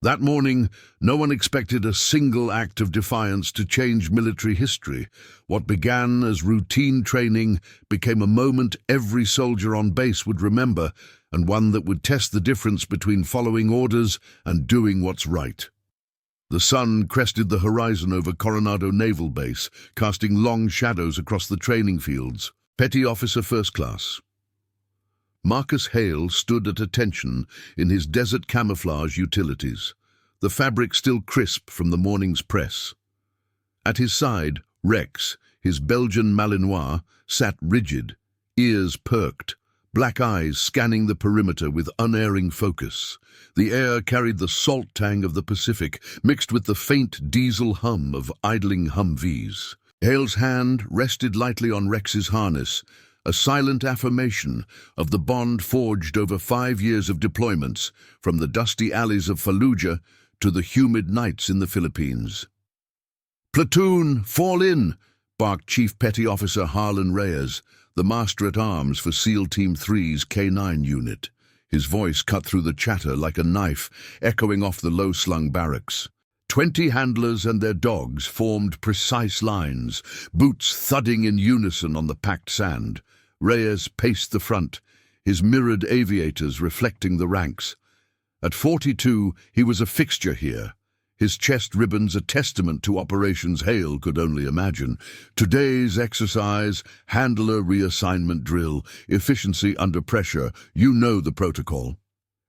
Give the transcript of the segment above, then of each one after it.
That morning, no one expected a single act of defiance to change military history. What began as routine training became a moment every soldier on base would remember, and one that would test the difference between following orders and doing what's right. The sun crested the horizon over Coronado Naval Base, casting long shadows across the training fields. Petty Officer First Class Marcus Hale stood at attention in his desert camouflage utilities, the fabric still crisp from the morning's press. At his side, Rex, his Belgian Malinois, sat rigid, ears perked, black eyes scanning the perimeter with unerring focus. The air carried the salt tang of the Pacific, mixed with the faint diesel hum of idling Humvees. Hale's hand rested lightly on Rex's harness, a silent affirmation of the bond forged over 5 years of deployments, from the dusty alleys of Fallujah to the humid nights in the Philippines. "Platoon, fall in!" barked Chief Petty Officer Harlan Reyes, the master-at-arms for SEAL Team 3's K9 unit. His voice cut through the chatter like a knife, echoing off the low-slung barracks. 20 handlers and their dogs formed precise lines, boots thudding in unison on the packed sand. Reyes paced the front, his mirrored aviators reflecting the ranks. At 42, he was a fixture here, his chest ribbons a testament to operations Hale could only imagine. Today's exercise, handler reassignment drill, efficiency under pressure, you know the protocol.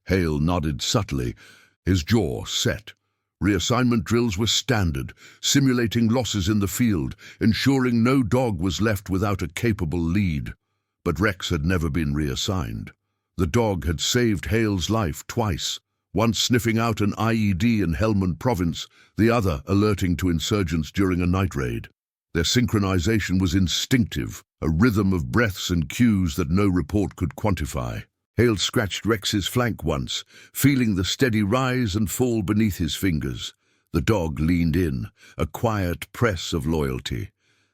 Hale nodded subtly, his jaw set. Reassignment drills were standard, simulating losses in the field, ensuring no dog was left without a capable lead. But Rex had never been reassigned. The dog had saved Hale's life twice, once sniffing out an IED in Helmand Province, the other alerting to insurgents during a night raid. Their synchronization was instinctive, a rhythm of breaths and cues that no report could quantify. Hale scratched Rex's flank once, feeling the steady rise and fall beneath his fingers. The dog leaned in, a quiet press of loyalty.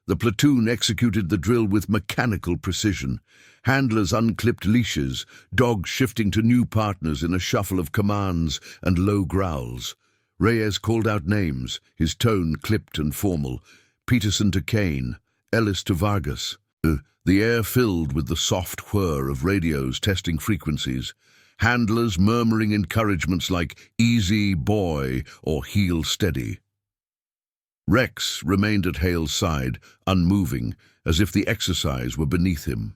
The platoon executed the drill with mechanical precision. Handlers unclipped leashes, dogs shifting to new partners in a shuffle of commands and low growls. Reyes called out names, his tone clipped and formal. Peterson to Kane, Ellis to Vargas. The air filled with the soft whir of radios testing frequencies, handlers murmuring encouragements like "easy, boy," or "heel steady." Rex remained at Hale's side, unmoving, as if the exercise were beneath him.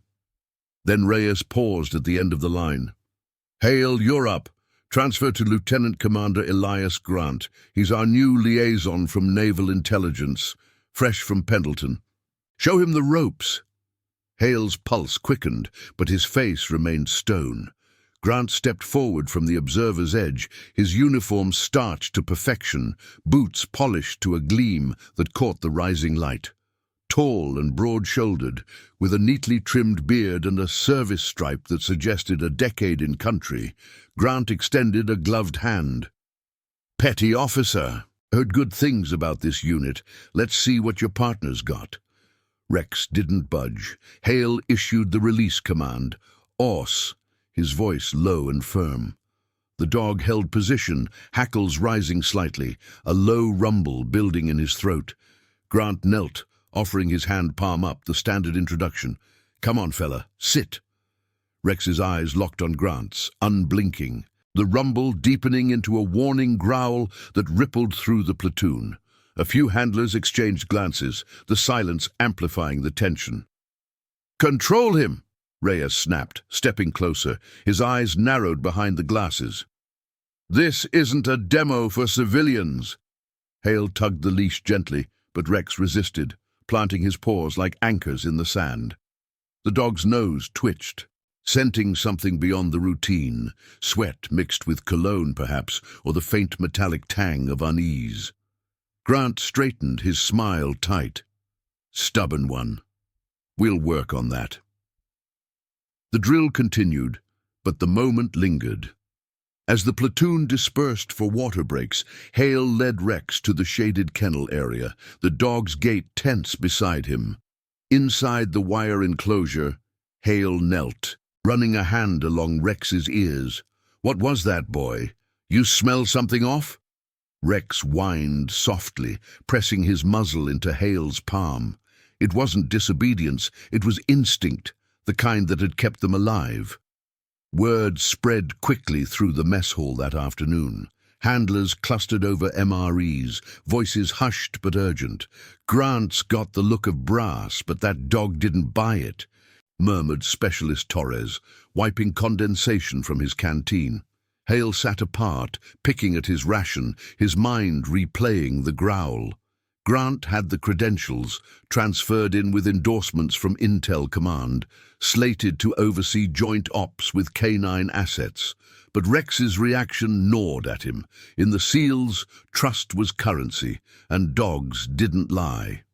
Then Reyes paused at the end of the line. "Hale, you're up. Transfer to Lieutenant Commander Elias Grant. He's our new liaison from Naval Intelligence, fresh from Pendleton. Show him the ropes." Hale's pulse quickened, but his face remained stone. Grant stepped forward from the observer's edge, his uniform starched to perfection, boots polished to a gleam that caught the rising light. Tall and broad-shouldered, with a neatly trimmed beard and a service stripe that suggested a decade in country, Grant extended a gloved hand. "Petty Officer, heard good things about this unit. Let's see what your partner's got." Rex didn't budge. Hale issued the release command. "Os," his voice low and firm. The dog held position, hackles rising slightly, a low rumble building in his throat. Grant knelt, offering his hand palm up, the standard introduction. "Come on, fella, sit." Rex's eyes locked on Grant's, unblinking, the rumble deepening into a warning growl that rippled through the platoon. A few handlers exchanged glances, the silence amplifying the tension. "Control him!" Reyes snapped, stepping closer, his eyes narrowed behind the glasses. "This isn't a demo for civilians." Hale tugged the leash gently, but Rex resisted, planting his paws like anchors in the sand. The dog's nose twitched, scenting something beyond the routine, sweat mixed with cologne perhaps, or the faint metallic tang of unease. Grant straightened, his smile tight. "Stubborn one. We'll work on that." The drill continued, but the moment lingered. As the platoon dispersed for water breaks, Hale led Rex to the shaded kennel area, the dog's gait tense beside him. Inside the wire enclosure, Hale knelt, running a hand along Rex's ears. "What was that, boy? "You smell something off?" Rex whined softly, pressing his muzzle into Hale's palm. It wasn't disobedience, it was instinct, the kind that had kept them alive. Word spread quickly through the mess hall that afternoon. Handlers clustered over MREs, voices hushed but urgent. "Grant's got the look of brass, but that dog didn't buy it," murmured Specialist Torres, wiping condensation from his canteen. Hale sat apart, picking at his ration, his mind replaying the growl. Grant had the credentials, transferred in with endorsements from Intel Command, slated to oversee joint ops with K9 assets. But Rex's reaction gnawed at him. In the SEALs, trust was currency, and dogs didn't lie.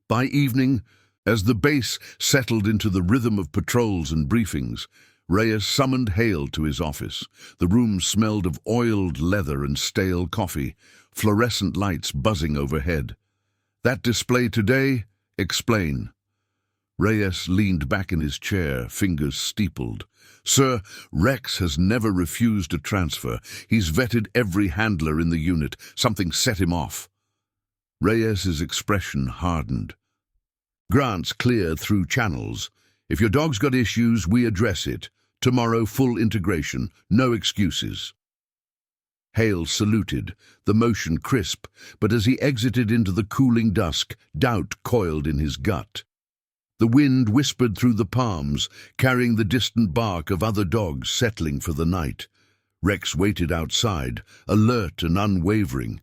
By evening, as the base settled into the rhythm of patrols and briefings, Reyes summoned Hale to his office. The room smelled of oiled leather and stale coffee, fluorescent lights buzzing overhead. "That display today? Explain." Reyes leaned back in his chair, fingers steepled. "Sir, Rex has never refused a transfer. He's vetted every handler in the unit. Something set him off." Reyes's expression hardened. "Grant's clear through channels. If your dog's got issues, we address it. Tomorrow, full integration, no excuses." Hale saluted, the motion crisp, but as he exited into the cooling dusk, doubt coiled in his gut. The wind whispered through the palms, carrying the distant bark of other dogs settling for the night. Rex waited outside, alert and unwavering.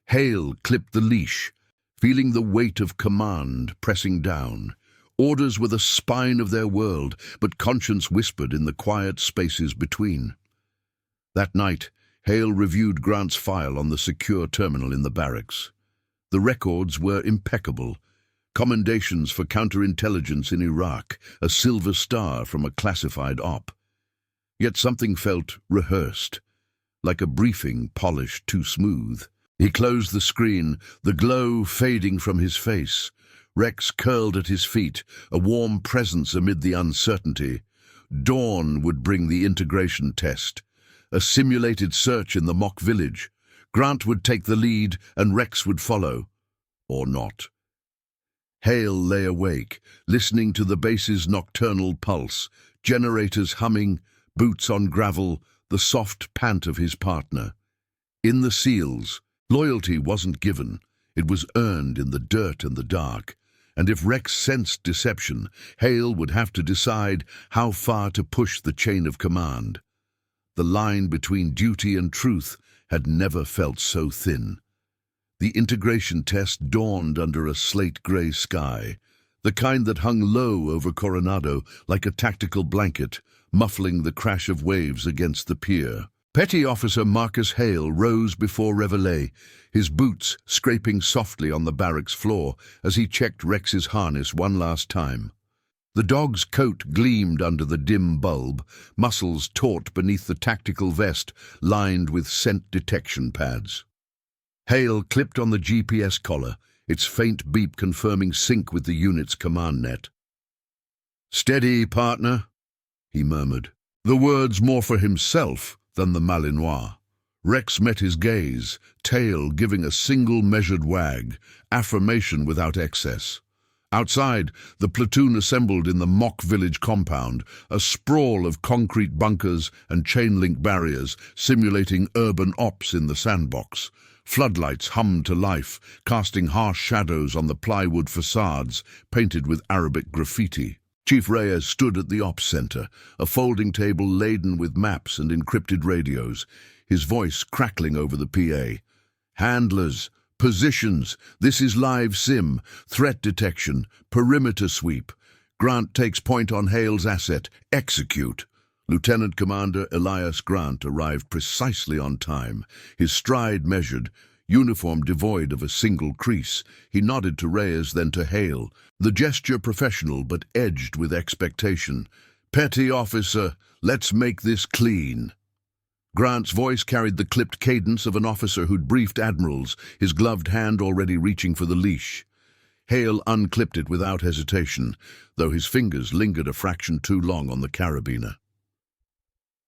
Hale clipped the leash, feeling the weight of command pressing down. Orders were the spine of their world, but conscience whispered in the quiet spaces between. That night, Hale reviewed Grant's file on the secure terminal in the barracks. The records were impeccable. Commendations for counterintelligence in Iraq, a silver star from a classified op. Yet something felt rehearsed, like a briefing polished too smooth. He closed the screen, the glow fading from his face. Rex curled at his feet, a warm presence amid the uncertainty. Dawn would bring the integration test. A simulated search in the mock village. Grant would take the lead, and Rex would follow. Or not. Hale lay awake, listening to the base's nocturnal pulse, generators humming, boots on gravel, the soft pant of his partner. In the SEALs, loyalty wasn't given. It was earned in the dirt and the dark. And if Rex sensed deception, Hale would have to decide how far to push the chain of command. The line between duty and truth had never felt so thin. The integration test dawned under a slate-gray sky, the kind that hung low over Coronado like a tactical blanket, muffling the crash of waves against the pier. Petty Officer Marcus Hale rose before Reveille, his boots scraping softly on the barracks floor as he checked Rex's harness one last time. The dog's coat gleamed under the dim bulb, muscles taut beneath the tactical vest lined with scent detection pads. Hale clipped on the GPS collar, its faint beep confirming sync with the unit's command net. "Steady, partner," he murmured, the words more for himself than the Malinois. Rex met his gaze, tail giving a single measured wag, affirmation without excess. Outside, the platoon assembled in the mock village compound, a sprawl of concrete bunkers and chain-link barriers simulating urban ops in the sandbox. Floodlights hummed to life, casting harsh shadows on the plywood facades painted with Arabic graffiti. Chief Reyes stood at the ops center, a folding table laden with maps and encrypted radios, his voice crackling over the PA. "Handlers, positions, this is live sim, threat detection, perimeter sweep. Grant takes point on Hale's asset, execute." Lieutenant Commander Elias Grant arrived precisely on time, his stride measured, uniform devoid of a single crease. He nodded to Reyes, then to Hale, the gesture professional but edged with expectation. "Petty Officer, let's make this clean." Grant's voice carried the clipped cadence of an officer who'd briefed admirals, his gloved hand already reaching for the leash. Hale unclipped it without hesitation, though his fingers lingered a fraction too long on the carabiner.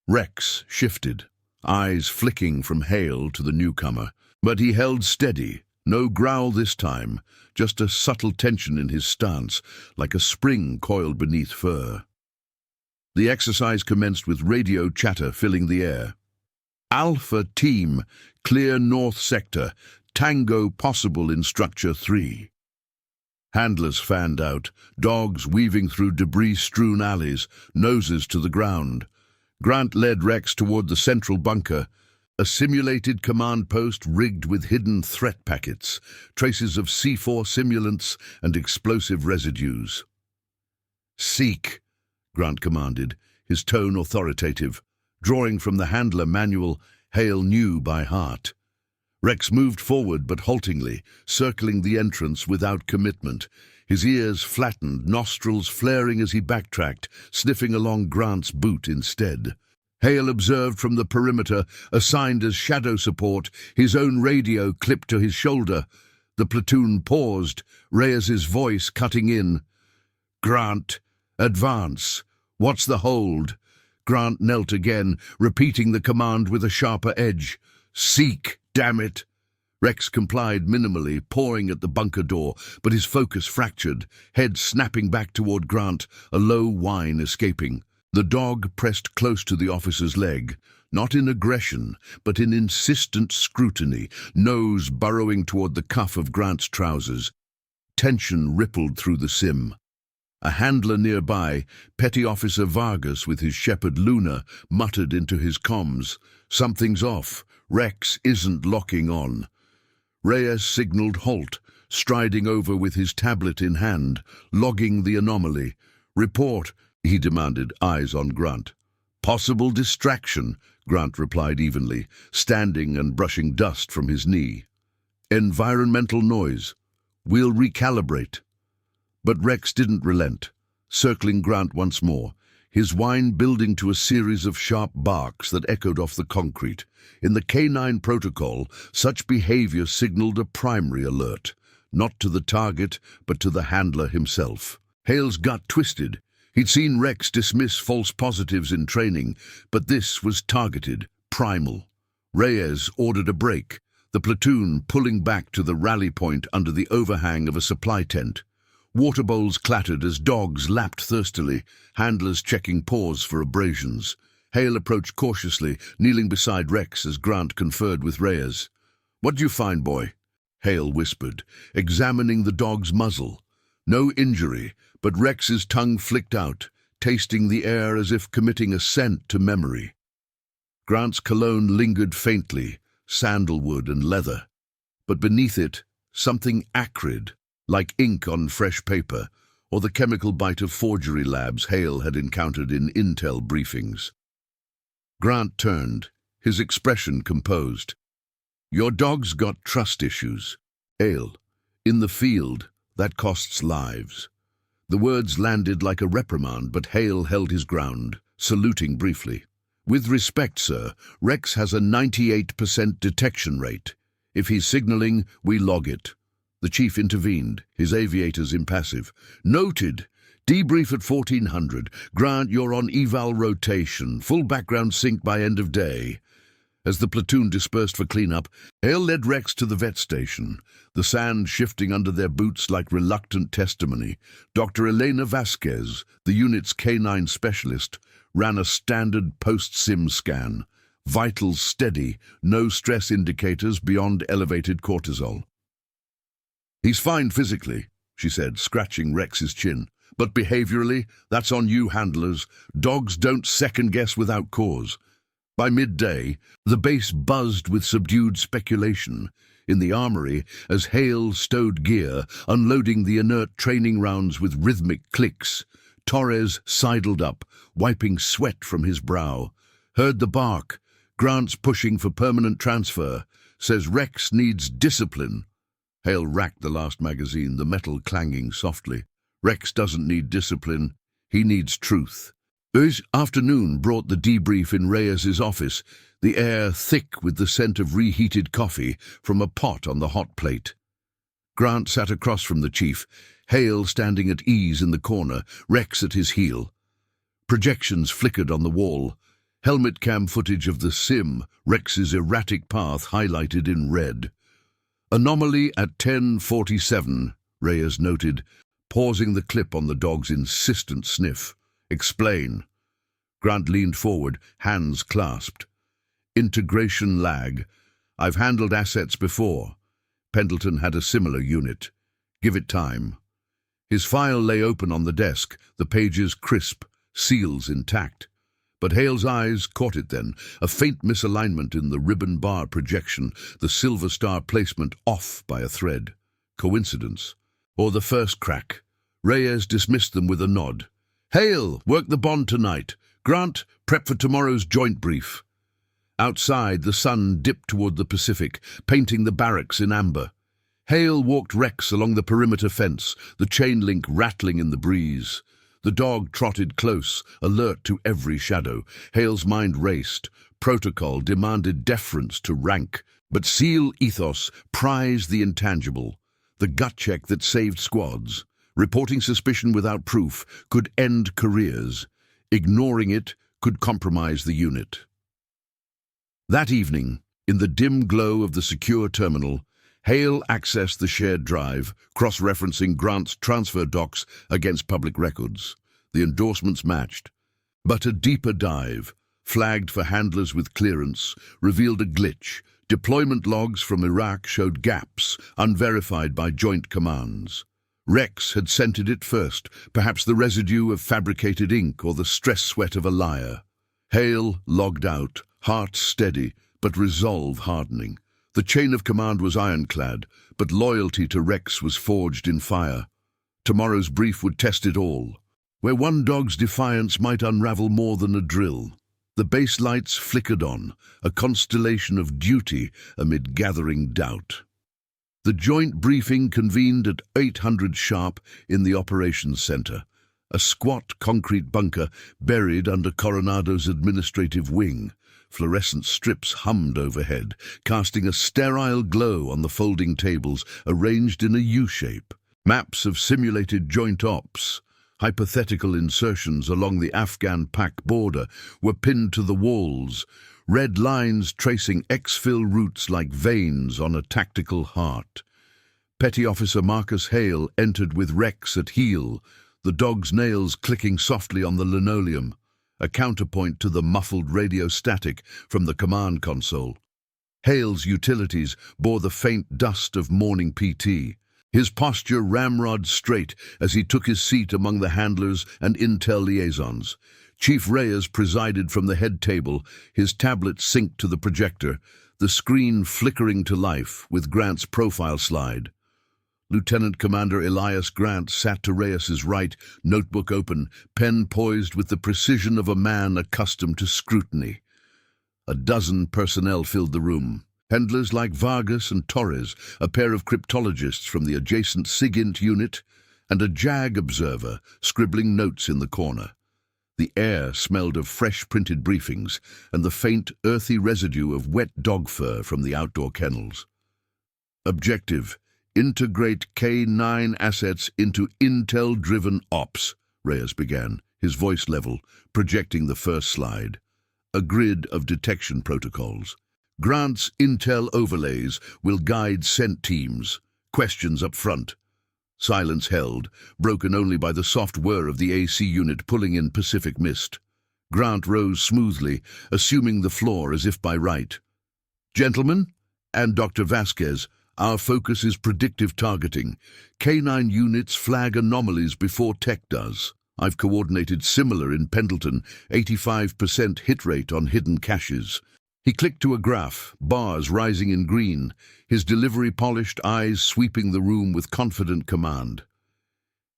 Rex shifted, eyes flicking from Hale to the newcomer. But he held steady, no growl this time, just a subtle tension in his stance, like a spring coiled beneath fur. The exercise commenced with radio chatter filling the air. Alpha Team, clear north sector, tango possible in structure 3. Handlers fanned out, dogs weaving through debris-strewn alleys, noses to the ground. Grant led Rex toward the central bunker, a simulated command post rigged with hidden threat packets, traces of C4 simulants and explosive residues. "Seek," Grant commanded, his tone authoritative, drawing from the handler manual Hale knew by heart. Rex moved forward but haltingly, circling the entrance without commitment, his ears flattened, nostrils flaring as he backtracked, sniffing along Grant's boot instead. Hale observed from the perimeter, assigned as shadow support, his own radio clipped to his shoulder. The platoon paused, Reyes's voice cutting in. "Grant, advance. What's the hold?" Grant knelt again, repeating the command with a sharper edge. "Seek, damn it!" Rex complied minimally, pawing at the bunker door, but his focus fractured, head snapping back toward Grant, a low whine escaping. The dog pressed close to the officer's leg, not in aggression, but in insistent scrutiny, nose burrowing toward the cuff of Grant's trousers. Tension rippled through the sim. A handler nearby, Petty Officer Vargas with his shepherd Luna, muttered into his comms, "Something's off. Rex isn't locking on." Reyes signaled halt, striding over with his tablet in hand, logging the anomaly. "Report," he demanded, eyes on Grant. "Possible distraction," Grant replied evenly, standing and brushing dust from his knee. "Environmental noise. We'll recalibrate." But Rex didn't relent, circling Grant once more, his whine building to a series of sharp barks that echoed off the concrete. In the K9 protocol, such behavior signaled a primary alert, not to the target, but to the handler himself. Hale's gut twisted. He'd seen Rex dismiss false positives in training, but this was targeted, primal. Reyes ordered a break, the platoon pulling back to the rally point under the overhang of a supply tent. Water bowls clattered as dogs lapped thirstily, handlers checking paws for abrasions. Hale approached cautiously, kneeling beside Rex as Grant conferred with Reyes. "What'd you find, boy?" Hale whispered, examining the dog's muzzle. No injury, but Rex's tongue flicked out, tasting the air as if committing a scent to memory. Grant's cologne lingered faintly, sandalwood and leather. But beneath it, something acrid, like ink on fresh paper, or the chemical bite of forgery labs Hale had encountered in intel briefings. Grant turned, his expression composed. "Your dog's got trust issues. Hale, in the field, that costs lives." The words landed like a reprimand, but Hale held his ground, saluting briefly. "With respect, sir, Rex has a 98% detection rate. If he's signaling, we log it." The chief intervened, his aviators impassive. "Noted. Debrief at 1400. Grant, you're on eval rotation. Full background sync by end of day." As the platoon dispersed for cleanup, Hale led Rex to the vet station, the sand shifting under their boots like reluctant testimony. Dr. Elena Vasquez, the unit's K9 specialist, ran a standard post-sim scan. Vitals steady, no stress indicators beyond elevated cortisol. "He's fine physically," she said, scratching Rex's chin. "But behaviorally, that's on you handlers. Dogs don't second-guess without cause." By midday, the base buzzed with subdued speculation. In the armory, as Hale stowed gear, unloading the inert training rounds with rhythmic clicks, Torres sidled up, wiping sweat from his brow. "Heard the bark. Grant's pushing for permanent transfer. Says Rex needs discipline." Hale racked the last magazine, the metal clanging softly. "Rex doesn't need discipline. He needs truth." This afternoon brought the debrief in Reyes's office, the air thick with the scent of reheated coffee from a pot on the hot plate. Grant sat across from the chief, Hale standing at ease in the corner, Rex at his heel. Projections flickered on the wall. Helmet cam footage of the sim, Rex's erratic path highlighted in red. Anomaly at 10:47, Reyes noted, pausing the clip on the dog's insistent sniff. Explain. Grant leaned forward, hands clasped. Integration lag. I've handled assets before. Pendleton had a similar unit. Give it time. His file lay open on the desk, the pages crisp, seals intact. But Hale's eyes caught it then, a faint misalignment in the ribbon bar projection, the silver star placement off by a thread. Coincidence? Or the first crack? Reyes dismissed them with a nod. Hale, work the bond tonight. Grant, prep for tomorrow's joint brief. Outside, the sun dipped toward the Pacific, painting the barracks in amber. Hale walked Rex along the perimeter fence, the chain link rattling in the breeze. The dog trotted close, alert to every shadow. Hale's mind raced. Protocol demanded deference to rank, but SEAL ethos prized the intangible, the gut check that saved squads. Reporting suspicion without proof could end careers. Ignoring it could compromise the unit. That evening, in the dim glow of the secure terminal, Hale accessed the shared drive, cross-referencing Grant's transfer docs against public records. The endorsements matched. But a deeper dive, flagged for handlers with clearance, revealed a glitch. Deployment logs from Iraq showed gaps, unverified by joint commands. Rex had scented it first, perhaps the residue of fabricated ink or the stress sweat of a liar. Hale logged out, heart steady, but resolve hardening. The chain of command was ironclad, but loyalty to Rex was forged in fire. Tomorrow's brief would test it all, where one dog's defiance might unravel more than a drill. The base lights flickered on, a constellation of duty amid gathering doubt. The joint briefing convened at 800 sharp in the operations center, a squat concrete bunker buried under Coronado's administrative wing. Fluorescent strips hummed overhead, casting a sterile glow on the folding tables arranged in a U-shape. Maps of simulated joint ops, hypothetical insertions along the Afghan-Pak border, were pinned to the walls, red lines tracing exfil routes like veins on a tactical heart. Petty Officer Marcus Hale entered with Rex at heel, the dog's nails clicking softly on the linoleum, a counterpoint to the muffled radio static from the command console. Hale's utilities bore the faint dust of morning PT, his posture ramrod straight as he took his seat among the handlers and intel liaisons. Chief Reyes presided from the head table, his tablet synced to the projector, the screen flickering to life with Grant's profile slide. Lieutenant Commander Elias Grant sat to Reyes's right, notebook open, pen poised with the precision of a man accustomed to scrutiny. A dozen personnel filled the room. Handlers like Vargas and Torres, a pair of cryptologists from the adjacent SIGINT unit, and a JAG observer scribbling notes in the corner. The air smelled of fresh printed briefings and the faint, earthy residue of wet dog fur from the outdoor kennels. Objective: integrate K9 assets into intel-driven ops, Reyes began, his voice level, projecting the first slide. A grid of detection protocols. Grant's intel overlays will guide scent teams. Questions up front. Silence held, broken only by the soft whir of the AC unit pulling in Pacific mist. Grant rose smoothly, assuming the floor as if by right. Gentlemen, and Dr. Vasquez, our focus is predictive targeting. K9 units flag anomalies before tech does. I've coordinated similar in Pendleton, 85% hit rate on hidden caches. He clicked to a graph, bars rising in green, his delivery polished, eyes sweeping the room with confident command.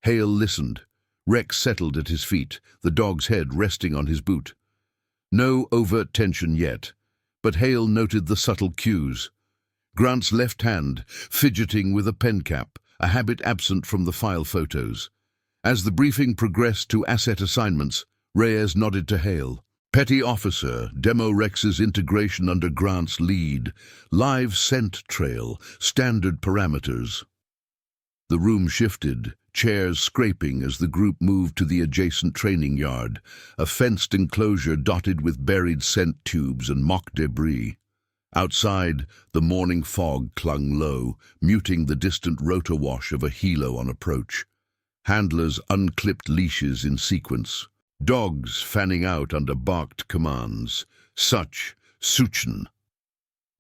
Hale listened. Rex settled at his feet, the dog's head resting on his boot. No overt tension yet, but Hale noted the subtle cues. Grant's left hand, fidgeting with a pen cap, a habit absent from the file photos. As the briefing progressed to asset assignments, Reyes nodded to Hale. Petty Officer, Demo Rex's integration under Grant's lead, live scent trail, standard parameters. The room shifted, chairs scraping as the group moved to the adjacent training yard, a fenced enclosure dotted with buried scent tubes and mock debris. Outside, the morning fog clung low, muting the distant rotor wash of a helo on approach. Handlers unclipped leashes in sequence. Dogs fanning out under barked commands. Such, Suchen.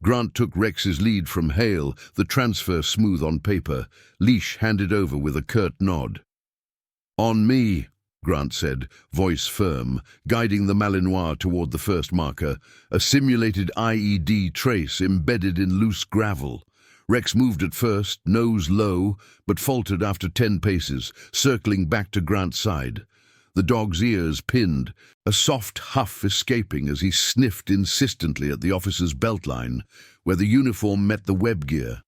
Grant took Rex's lead from Hale, the transfer smooth on paper, leash handed over with a curt nod. "On me," Grant said, voice firm, guiding the Malinois toward the first marker, a simulated IED trace embedded in loose gravel. Rex moved at first, nose low, but faltered after 10 paces, circling back to Grant's side. The dog's ears pinned, a soft huff escaping as he sniffed insistently at the officer's beltline, where the uniform met the web gear.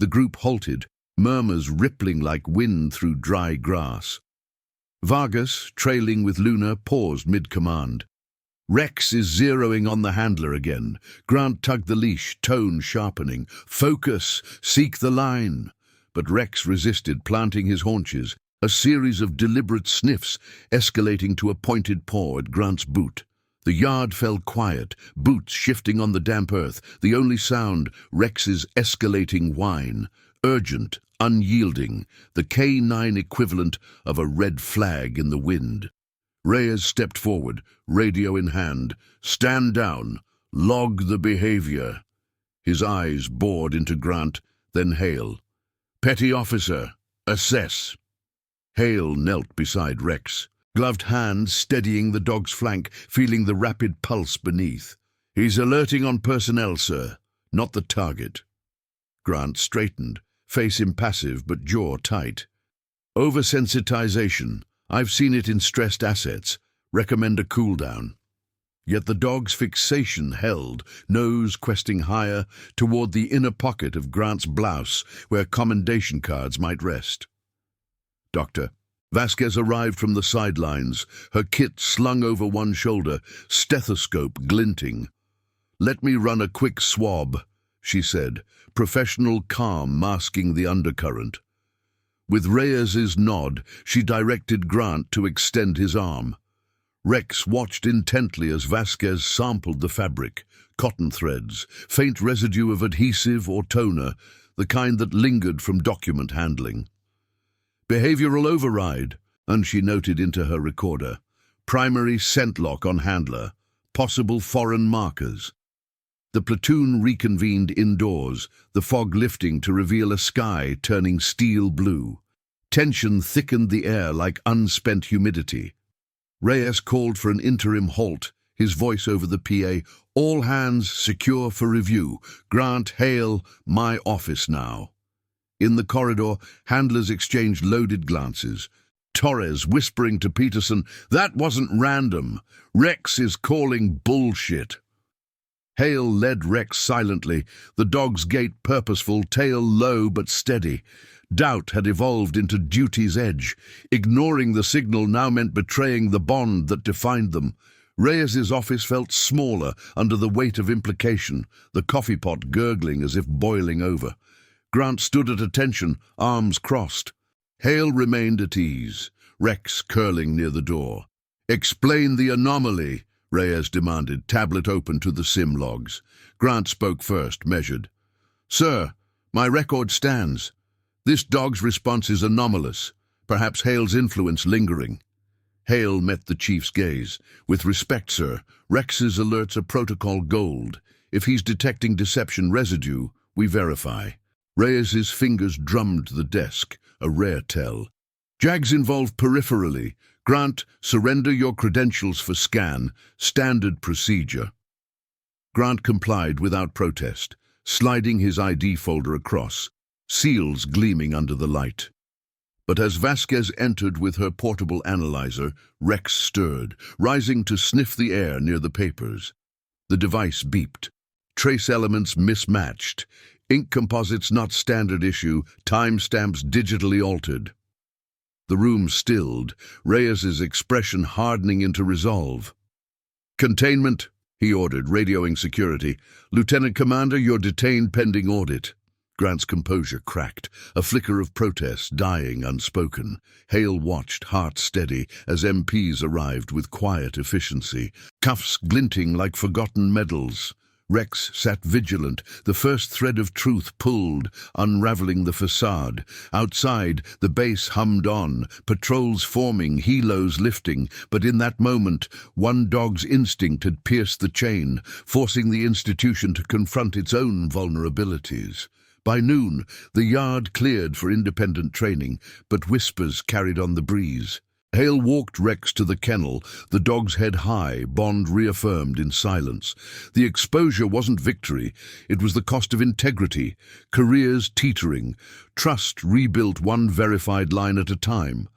The group halted, murmurs rippling like wind through dry grass. Vargas, trailing with Luna, paused mid-command. Rex is zeroing on the handler again. Grant tugged the leash, tone sharpening. "Focus! Seek the line!" But Rex resisted, planting his haunches, a series of deliberate sniffs escalating to a pointed paw at Grant's boot. The yard fell quiet, boots shifting on the damp earth, the only sound Rex's escalating whine, urgent, unyielding, the K9 equivalent of a red flag in the wind. Reyes stepped forward, radio in hand. "Stand down. Log the behavior." His eyes bored into Grant, then Hale. "Petty officer, assess." Hale knelt beside Rex, gloved hand steadying the dog's flank, feeling the rapid pulse beneath. "He's alerting on personnel, sir, not the target." Grant straightened, face impassive but jaw tight. "Oversensitization. I've seen it in stressed assets. Recommend a cool-down." Yet the dog's fixation held, nose questing higher, toward the inner pocket of Grant's blouse, where commendation cards might rest. "Doctor." Vasquez arrived from the sidelines, her kit slung over one shoulder, stethoscope glinting. "Let me run a quick swab," she said, professional calm masking the undercurrent. With Reyes's nod, she directed Grant to extend his arm. Rex watched intently as Vasquez sampled the fabric, cotton threads, faint residue of adhesive or toner, the kind that lingered from document handling. "Behavioral override," and she noted into her recorder. "Primary scent lock on handler. Possible foreign markers." The platoon reconvened indoors, the fog lifting to reveal a sky turning steel blue. Tension thickened the air like unspent humidity. Reyes called for an interim halt, his voice over the PA. "All hands secure for review. Grant, Hale, my office now." In the corridor, handlers exchanged loaded glances. Torres whispering to Peterson, "That wasn't random. Rex is calling bullshit." Hale led Rex silently, the dog's gait purposeful, tail low but steady. Doubt had evolved into duty's edge. Ignoring the signal now meant betraying the bond that defined them. Reyes's office felt smaller under the weight of implication, the coffee pot gurgling as if boiling over. Grant stood at attention, arms crossed. Hale remained at ease, Rex curling near the door. "Explain the anomaly," Reyes demanded, tablet open to the sim logs. Grant spoke first, measured. "Sir, my record stands. This dog's response is anomalous, perhaps Hale's influence lingering." Hale met the chief's gaze. "With respect, sir, Rex's alerts are protocol gold. If he's detecting deception residue, we verify." Reyes's fingers drummed the desk, a rare tell. "Jags involved peripherally. Grant, surrender your credentials for scan. Standard procedure." Grant complied without protest, sliding his ID folder across, seals gleaming under the light. But as Vasquez entered with her portable analyzer, Rex stirred, rising to sniff the air near the papers. The device beeped. Trace elements mismatched. Ink composites not standard issue, timestamps digitally altered. The room stilled, Reyes's expression hardening into resolve. "Containment," he ordered, radioing security. "Lieutenant Commander, you're detained pending audit." Grant's composure cracked, a flicker of protest dying unspoken. Hale watched, heart steady, as MPs arrived with quiet efficiency, cuffs glinting like forgotten medals. Rex sat vigilant, the first thread of truth pulled, unraveling the facade. Outside, the base hummed on, patrols forming, helos lifting, but in that moment, one dog's instinct had pierced the chain, forcing the institution to confront its own vulnerabilities. By noon, the yard cleared for independent training, but whispers carried on the breeze. Hale walked Rex to the kennel, the dog's head high, bond reaffirmed in silence. The exposure wasn't victory, it was the cost of integrity, careers teetering, trust rebuilt one verified line at a time.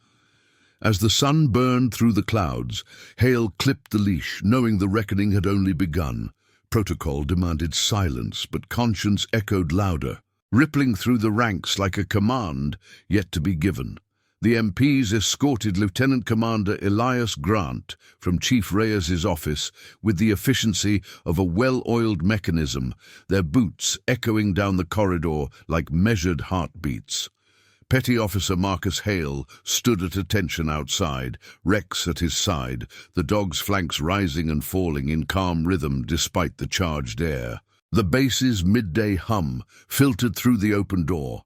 As the sun burned through the clouds, Hale clipped the leash, knowing the reckoning had only begun. Protocol demanded silence, but conscience echoed louder, rippling through the ranks like a command yet to be given. The MPs escorted Lieutenant Commander Elias Grant from Chief Reyes's office with the efficiency of a well-oiled mechanism, their boots echoing down the corridor like measured heartbeats. Petty Officer Marcus Hale stood at attention outside, Rex at his side, the dog's flanks rising and falling in calm rhythm despite the charged air. The base's midday hum filtered through the open door.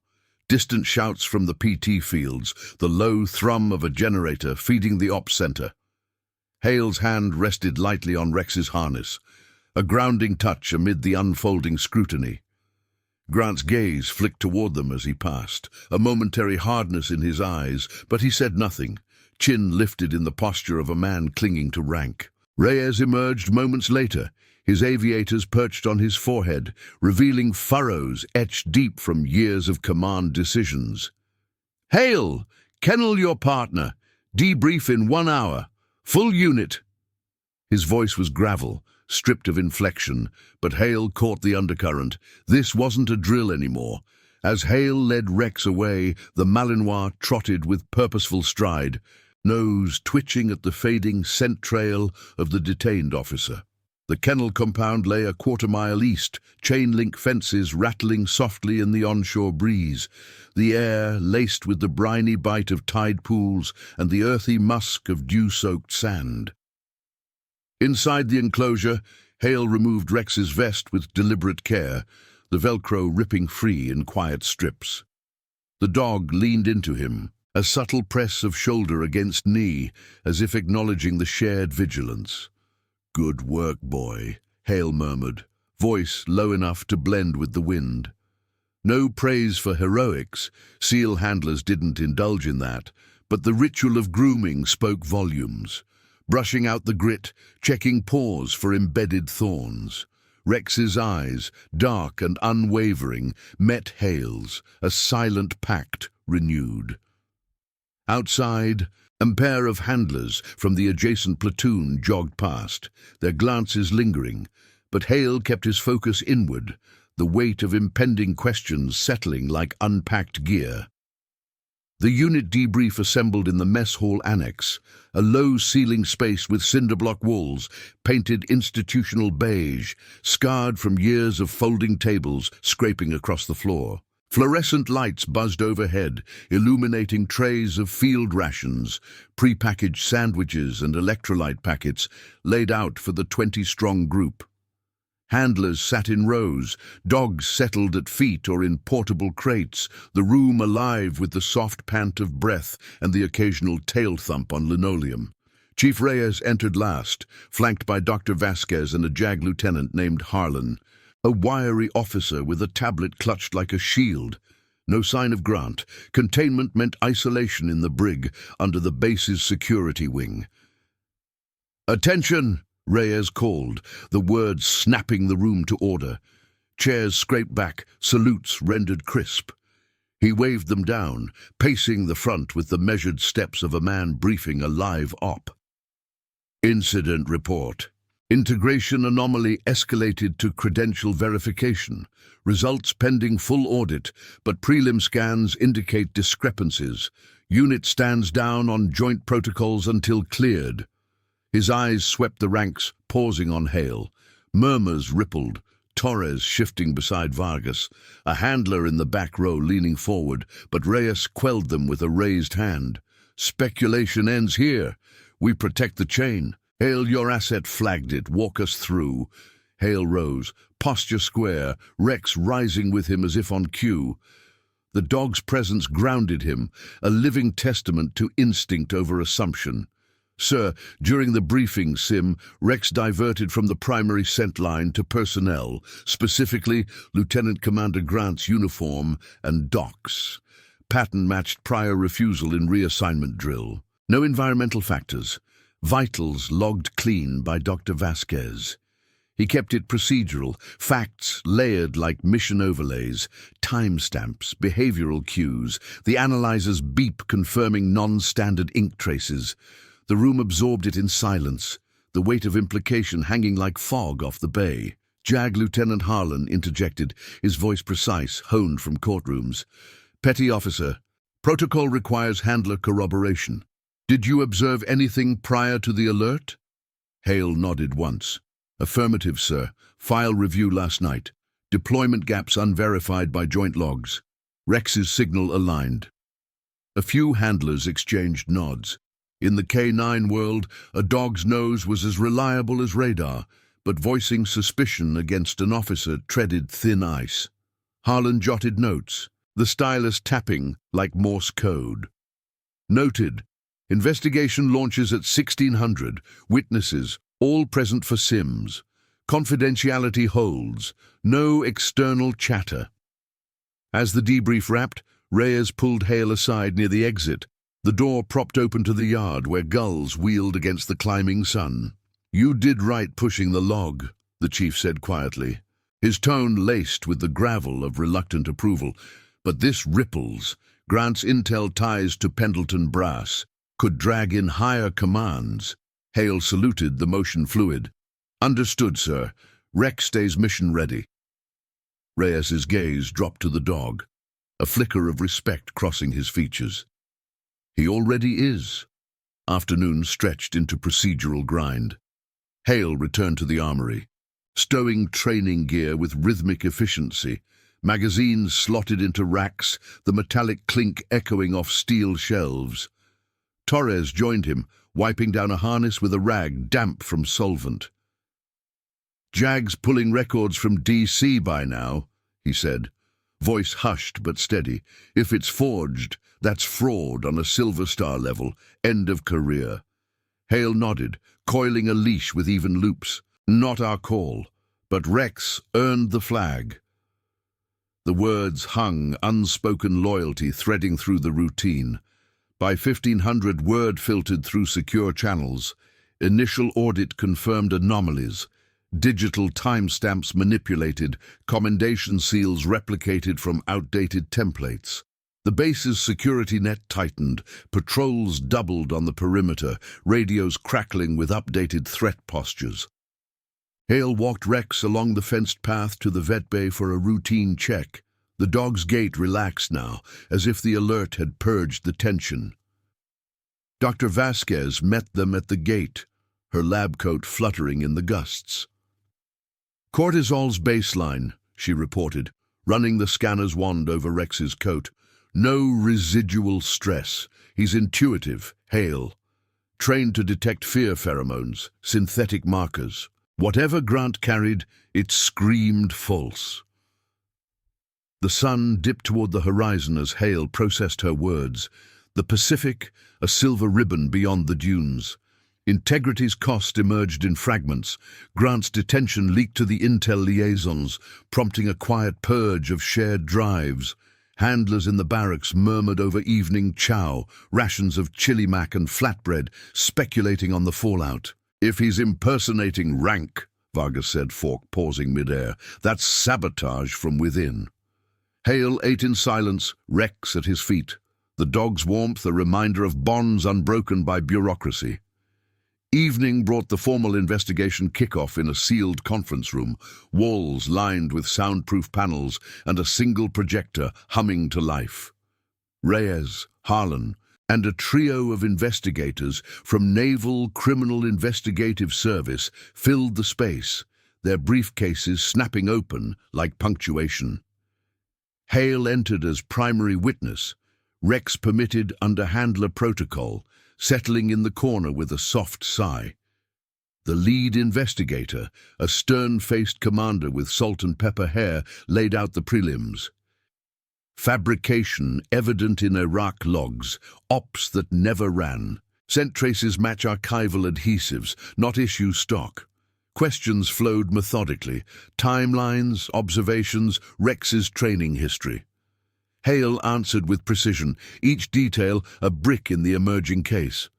Distant shouts from the PT fields, the low thrum of a generator feeding the ops center. Hale's hand rested lightly on Rex's harness, a grounding touch amid the unfolding scrutiny. Grant's gaze flicked toward them as he passed, a momentary hardness in his eyes, but he said nothing, chin lifted in the posture of a man clinging to rank. Reyes emerged moments later, his aviators perched on his forehead, revealing furrows etched deep from years of command decisions. "Hale, kennel your partner. Debrief in 1 hour. Full unit." His voice was gravel, stripped of inflection, but Hale caught the undercurrent. This wasn't a drill anymore. As Hale led Rex away, the Malinois trotted with purposeful stride, nose twitching at the fading scent trail of the detained officer. The kennel compound lay a quarter-mile east, chain-link fences rattling softly in the onshore breeze, the air laced with the briny bite of tide pools and the earthy musk of dew-soaked sand. Inside the enclosure, Hale removed Rex's vest with deliberate care, the Velcro ripping free in quiet strips. The dog leaned into him, a subtle press of shoulder against knee, as if acknowledging the shared vigilance. "Good work, boy," Hale murmured, voice low enough to blend with the wind. No praise for heroics, SEAL handlers didn't indulge in that, but the ritual of grooming spoke volumes. Brushing out the grit, checking paws for embedded thorns. Rex's eyes, dark and unwavering, met Hale's, a silent pact renewed. Outside, a pair of handlers from the adjacent platoon jogged past, their glances lingering, but Hale kept his focus inward, the weight of impending questions settling like unpacked gear. The unit debrief assembled in the mess hall annex, a low-ceiling space with cinder-block walls, painted institutional beige, scarred from years of folding tables scraping across the floor. Fluorescent lights buzzed overhead, illuminating trays of field rations, prepackaged sandwiches and electrolyte packets laid out for the 20-strong group. Handlers sat in rows, dogs settled at feet or in portable crates, the room alive with the soft pant of breath and the occasional tail thump on linoleum. Chief Reyes entered last, flanked by Dr. Vasquez and a JAG lieutenant named Harlan, a wiry officer with a tablet clutched like a shield. No sign of Grant. Containment meant isolation in the brig under the base's security wing. "Attention!" Reyes called, the words snapping the room to order. Chairs scraped back, salutes rendered crisp. He waved them down, pacing the front with the measured steps of a man briefing a live op. Incident report. Integration anomaly escalated to credential verification. Results pending full audit, but prelim scans indicate discrepancies. Unit stands down on joint protocols until cleared. His eyes swept the ranks, pausing on Hale. Murmurs rippled. Torres shifting beside Vargas, a handler in the back row leaning forward, but Reyes quelled them with a raised hand. "Speculation ends here. We protect the chain. Hale, your asset flagged it. Walk us through." Hale rose, posture square, Rex rising with him as if on cue. The dog's presence grounded him, a living testament to instinct over assumption. "Sir, during the briefing, Sim, Rex diverted from the primary scent line to personnel, specifically Lieutenant Commander Grant's uniform and docks. Pattern matched prior refusal in reassignment drill. No environmental factors. Vitals logged clean by Dr. Vasquez. He kept it procedural, facts layered like mission overlays, timestamps, behavioral cues, the analyzer's beep confirming non-standard ink traces. The room absorbed it in silence, the weight of implication hanging like fog off the bay. JAG Lieutenant Harlan interjected, his voice precise, honed from courtrooms. "Petty officer, protocol requires handler corroboration. Did you observe anything prior to the alert?" Hale nodded once. "Affirmative, sir. File review last night. Deployment gaps unverified by joint logs. Rex's signal aligned." A few handlers exchanged nods. In the K9 world, a dog's nose was as reliable as radar, but voicing suspicion against an officer treaded thin ice. Harlan jotted notes, the stylus tapping like Morse code. "Noted. Investigation launches at 1600. Witnesses, all present for Sims. Confidentiality holds. No external chatter." As the debrief wrapped, Reyes pulled Hale aside near the exit, the door propped open to the yard where gulls wheeled against the climbing sun. "You did right pushing the log," the chief said quietly, his tone laced with the gravel of reluctant approval. "But this ripples. Grant's intel ties to Pendleton brass could drag in higher commands." Hale saluted, the motion fluid. "Understood, sir. Rex stays mission ready." Reyes's gaze dropped to the dog, a flicker of respect crossing his features. "He already is." Afternoon stretched into procedural grind. Hale returned to the armory, stowing training gear with rhythmic efficiency, magazines slotted into racks, the metallic clink echoing off steel shelves. Torres joined him, wiping down a harness with a rag damp from solvent. "JAG's pulling records from DC by now," he said, voice hushed but steady. "If it's forged, that's fraud on a Silver Star level, end of career." Hale nodded, coiling a leash with even loops. "Not our call, but Rex earned the flag." The words hung, unspoken loyalty threading through the routine. By 1500, word filtered through secure channels. Initial audit confirmed anomalies. Digital timestamps manipulated, commendation seals replicated from outdated templates. The base's security net tightened, patrols doubled on the perimeter, radios crackling with updated threat postures. Hale walked Rex along the fenced path to the vet bay for a routine check. The dog's gait relaxed now, as if the alert had purged the tension. Dr. Vasquez met them at the gate, her lab coat fluttering in the gusts. "Cortisol's baseline," she reported, running the scanner's wand over Rex's coat. "No residual stress. He's intuitive, Hale. Trained to detect fear pheromones, synthetic markers. Whatever Grant carried, it screamed false." The sun dipped toward the horizon as Hale processed her words. The Pacific, a silver ribbon beyond the dunes. Integrity's cost emerged in fragments. Grant's detention leaked to the intel liaisons, prompting a quiet purge of shared drives. Handlers in the barracks murmured over evening chow, rations of chili mac and flatbread, speculating on the fallout. "If he's impersonating rank," Vargas said, fork pausing midair, "that's sabotage from within." Hale ate in silence, Rex at his feet, the dog's warmth a reminder of bonds unbroken by bureaucracy. Evening brought the formal investigation kickoff in a sealed conference room, walls lined with soundproof panels and a single projector humming to life. Reyes, Harlan, and a trio of investigators from Naval Criminal Investigative Service filled the space, their briefcases snapping open like punctuation. Hale entered as primary witness, Rex permitted under handler protocol, settling in the corner with a soft sigh. The lead investigator, a stern-faced commander with salt and pepper hair, laid out the prelims. Fabrication evident in Iraq logs, ops that never ran. Scent traces match archival adhesives, not issue stock. Questions flowed methodically, timelines, observations, Rex's training history. Hale answered with precision, each detail a brick in the emerging case.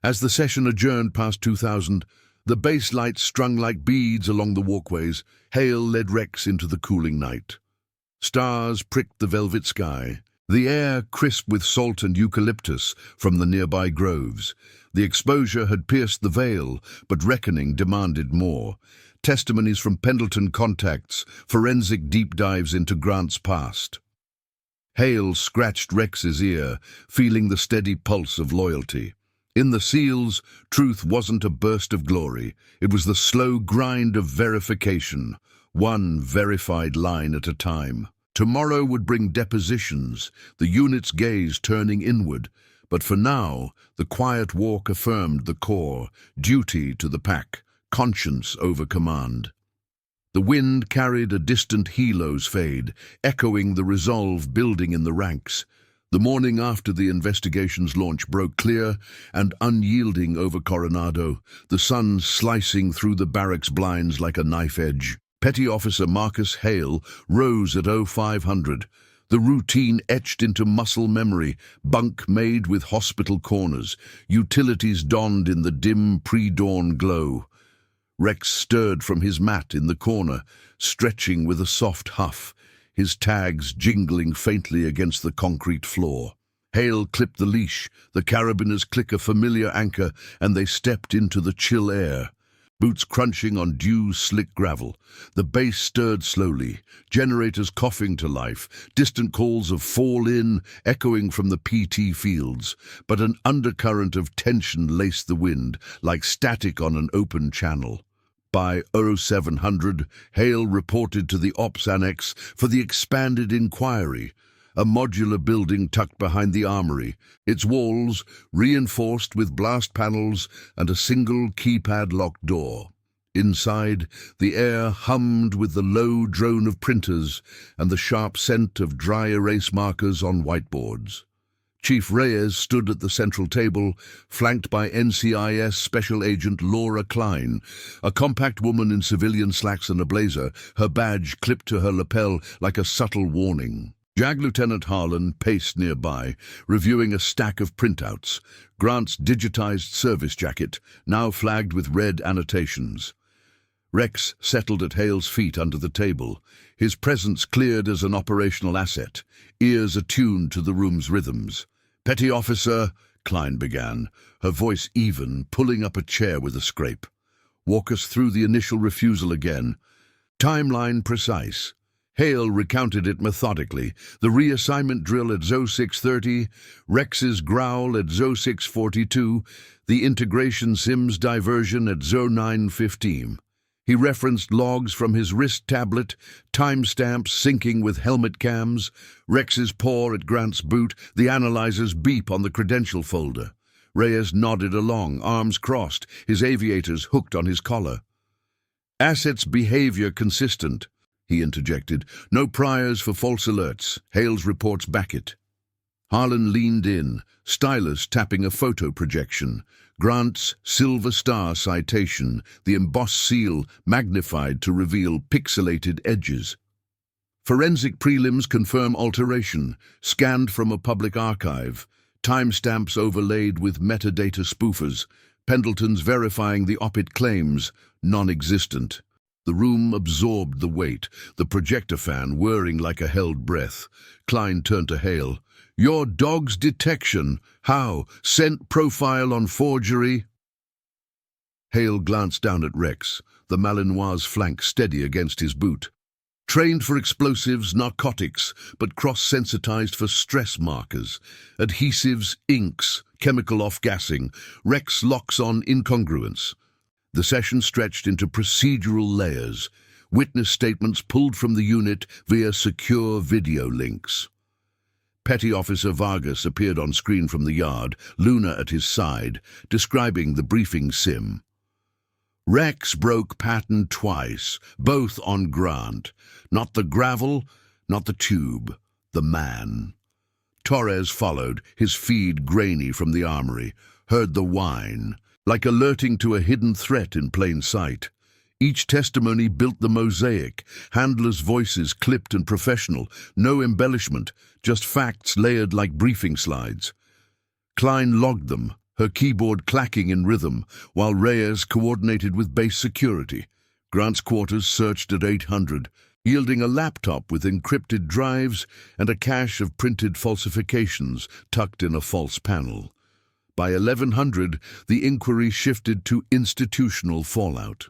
As the session adjourned past 2000, the base lights strung like beads along the walkways, Hale led Rex into the cooling night. Stars pricked the velvet sky, the air crisp with salt and eucalyptus from the nearby groves. The exposure had pierced the veil, but reckoning demanded more. Testimonies from Pendleton contacts, forensic deep dives into Grant's past. Hale scratched Rex's ear, feeling the steady pulse of loyalty. In the SEALs, truth wasn't a burst of glory. It was the slow grind of verification, one verified line at a time. Tomorrow would bring depositions, the unit's gaze turning inward. But for now, the quiet walk affirmed the core, duty to the pack, conscience over command. The wind carried a distant helos fade, echoing the resolve building in the ranks. The morning after the investigation's launch broke clear and unyielding over Coronado, the sun slicing through the barracks blinds like a knife edge. Petty Officer Marcus Hale rose at 0500, the routine etched into muscle memory, bunk made with hospital corners, utilities donned in the dim pre-dawn glow. Rex stirred from his mat in the corner, stretching with a soft huff, his tags jingling faintly against the concrete floor. Hale clipped the leash, the carabiners click a familiar anchor, and they stepped into the chill air. Boots crunching on dew-slick gravel. The base stirred slowly, generators coughing to life, distant calls of fall in echoing from the PT fields, but an undercurrent of tension laced the wind, like static on an open channel. By 0700, Hale reported to the Ops Annex for the expanded inquiry, a modular building tucked behind the armory, its walls reinforced with blast panels and a single keypad-locked door. Inside, the air hummed with the low drone of printers and the sharp scent of dry erase markers on whiteboards. Chief Reyes stood at the central table, flanked by NCIS Special Agent Laura Klein, a compact woman in civilian slacks and a blazer, her badge clipped to her lapel like a subtle warning. JAG Lieutenant Harlan paced nearby, reviewing a stack of printouts, Grant's digitized service jacket, now flagged with red annotations. Rex settled at Hale's feet under the table, his presence cleared as an operational asset, ears attuned to the room's rhythms. "Petty Officer," Klein began, her voice even, pulling up a chair with a scrape. "Walk us through the initial refusal again. Timeline precise." Hale recounted it methodically, the reassignment drill at 0630, Rex's growl at 0642, the integration SIMS diversion at 0915. He referenced logs from his wrist tablet, timestamps syncing with helmet cams, Rex's paw at Grant's boot, the analyzer's beep on the credential folder. Reyes nodded along, arms crossed, his aviators hooked on his collar. "Assets behavior consistent," he interjected. "No priors for false alerts. Hale's reports back it." Harlan leaned in, stylus tapping a photo projection. Grant's Silver Star citation, the embossed seal magnified to reveal pixelated edges. Forensic prelims confirm alteration, scanned from a public archive. Timestamps overlaid with metadata spoofers. Pendleton's verifying the OPIT claims, non-existent. The room absorbed the weight, the projector fan whirring like a held breath. Klein turned to Hale. "Your dog's detection. How? Scent profile on forgery?" Hale glanced down at Rex, the Malinois' flank steady against his boot. "Trained for explosives, narcotics, but cross-sensitized for stress markers. Adhesives, inks, chemical off-gassing. Rex locks on incongruence. The session stretched into procedural layers, witness statements pulled from the unit via secure video links. Petty Officer Vargas appeared on screen from the yard, Luna at his side, describing the briefing sim. Rex broke pattern twice, both on Grant. Not the gravel, not the tube, the man. Torres followed, his feed grainy from the armory, heard the whine, like alerting to a hidden threat in plain sight. Each testimony built the mosaic, handlers' voices clipped and professional, no embellishment, just facts layered like briefing slides. Klein logged them, her keyboard clacking in rhythm, while Reyes coordinated with base security. Grant's quarters searched at 800, yielding a laptop with encrypted drives and a cache of printed falsifications tucked in a false panel. By 1100, the inquiry shifted to institutional fallout.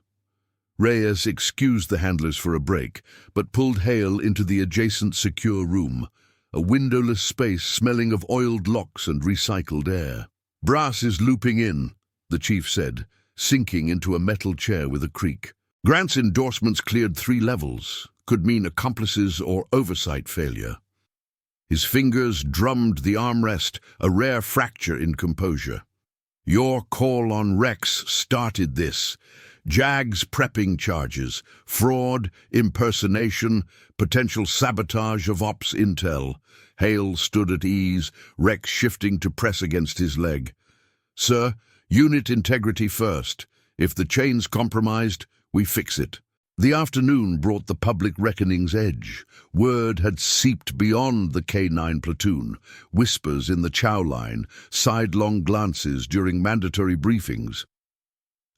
Reyes excused the handlers for a break, but pulled Hale into the adjacent secure room, a windowless space smelling of oiled locks and recycled air. "Brass is looping in," the chief said, sinking into a metal chair with a creak. Grant's endorsements cleared 3 levels, could mean accomplices or oversight failure. His fingers drummed the armrest, a rare fracture in composure. "Your call on Rex started this. JAG's prepping charges, fraud, impersonation, potential sabotage of ops intel." Hale stood at ease, Rex shifting to press against his leg. "Sir, unit integrity first. If the chain's compromised, we fix it." The afternoon brought the public reckoning's edge. Word had seeped beyond the K9 platoon, whispers in the chow line, sidelong glances during mandatory briefings.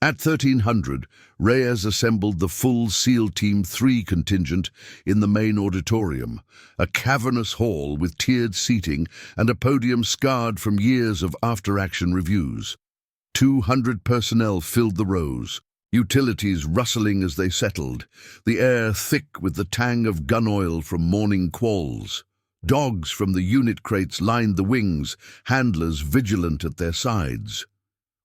At 1300, Reyes assembled the full SEAL Team 3 contingent in the main auditorium, a cavernous hall with tiered seating and a podium scarred from years of after-action reviews. 200 personnel filled the rows, utilities rustling as they settled, the air thick with the tang of gun oil from morning quals. Dogs from the unit crates lined the wings, handlers vigilant at their sides.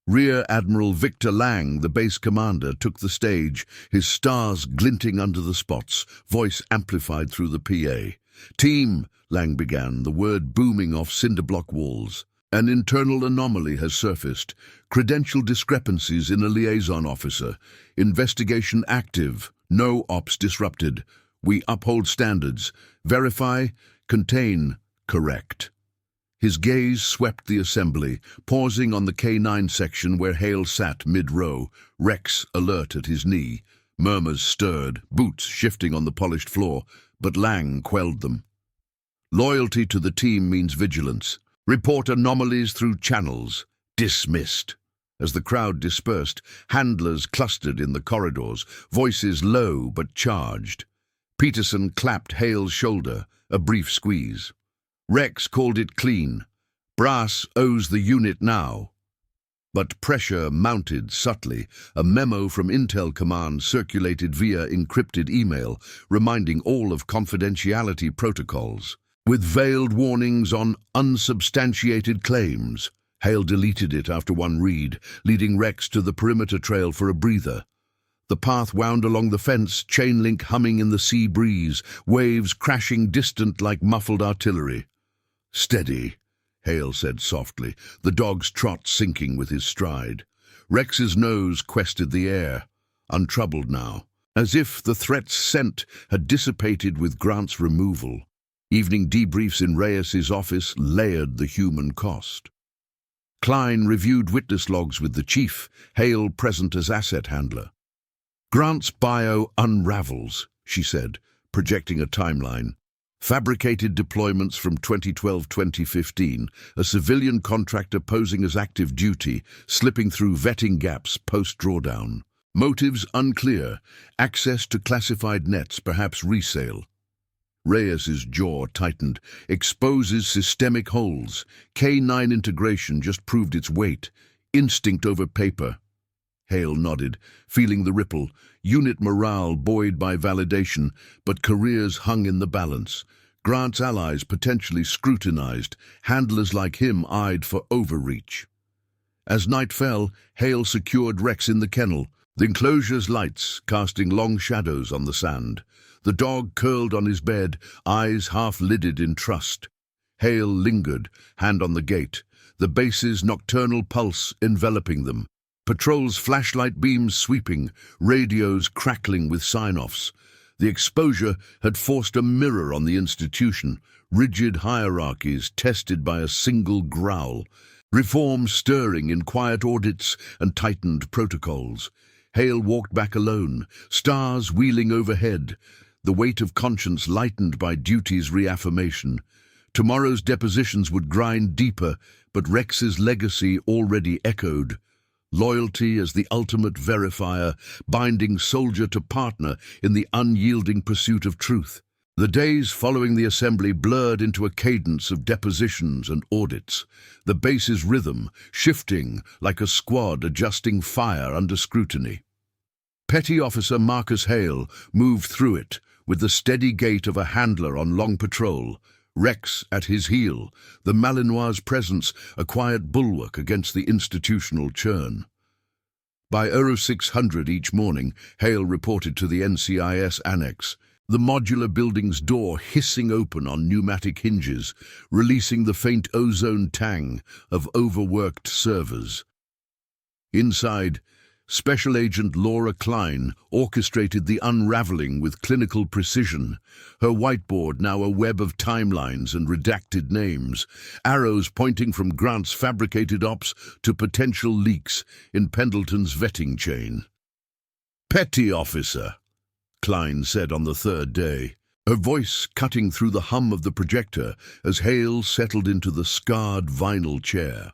Rear Admiral Victor Lang, the base commander, took the stage, his stars glinting under the spots, voice amplified through the PA. "Team," Lang began, the word booming off cinder-block walls. "An internal anomaly has surfaced. Credential discrepancies in a liaison officer. Investigation active. No ops disrupted. We uphold standards. Verify, contain, correct." His gaze swept the assembly, pausing on the K9 section where Hale sat mid-row, Rex alert at his knee. Murmurs stirred, boots shifting on the polished floor, but Lang quelled them. "Loyalty to the team means vigilance. Report anomalies through channels. Dismissed." As the crowd dispersed, handlers clustered in the corridors, voices low but charged. Peterson clapped Hale's shoulder, a brief squeeze. Rex called it clean. "Brass owes the unit now." But pressure mounted subtly. A memo from Intel Command circulated via encrypted email, reminding all of confidentiality protocols, with veiled warnings on unsubstantiated claims. Hale deleted it after one read, leading Rex to the perimeter trail for a breather. The path wound along the fence, chain link humming in the sea breeze, waves crashing distant like muffled artillery. "Steady," Hale said softly, the dog's trot syncing with his stride. Rex's nose quested the air, untroubled now, as if the threat's scent had dissipated with Grant's removal. Evening debriefs in Reyes's office layered the human cost. Klein reviewed witness logs with the chief, Hale present as asset handler. "Grant's bio unravels," she said, projecting a timeline. "Fabricated deployments from 2012-2015, a civilian contractor posing as active duty, slipping through vetting gaps post-drawdown. Motives unclear, access to classified nets, perhaps resale." Reyes's jaw tightened. "Exposes systemic holes. K9 integration just proved its weight. Instinct over paper." Hale nodded, feeling the ripple. Unit morale buoyed by validation, but careers hung in the balance. Grant's allies potentially scrutinized, handlers like him eyed for overreach. As night fell, Hale secured Rex in the kennel, The enclosure's lights casting long shadows on the sand. The dog curled on his bed, eyes half-lidded in trust. Hale lingered, hand on the gate, the base's nocturnal pulse enveloping them. Patrol's flashlight beams sweeping, radios crackling with sign-offs. The exposure had forced a mirror on the institution, rigid hierarchies tested by a single growl, reform stirring in quiet audits and tightened protocols. Hale walked back alone, stars wheeling overhead, the weight of conscience lightened by duty's reaffirmation. Tomorrow's depositions would grind deeper, but Rex's legacy already echoed. Loyalty as the ultimate verifier, binding soldier to partner in the unyielding pursuit of truth. The days following the assembly blurred into a cadence of depositions and audits, the base's rhythm shifting like a squad adjusting fire under scrutiny. Petty Officer Marcus Hale moved through it with the steady gait of a handler on long patrol, Rex at his heel, the Malinois' presence a quiet bulwark against the institutional churn. By 0600 each morning, Hale reported to the NCIS annex, the modular building's door hissing open on pneumatic hinges, releasing the faint ozone tang of overworked servers. Inside, Special Agent Laura Klein orchestrated the unraveling with clinical precision, her whiteboard now a web of timelines and redacted names, arrows pointing from Grant's fabricated ops to potential leaks in Pendleton's vetting chain. "Petty Officer," Klein said on the third day, her voice cutting through the hum of the projector as Hale settled into the scarred vinyl chair.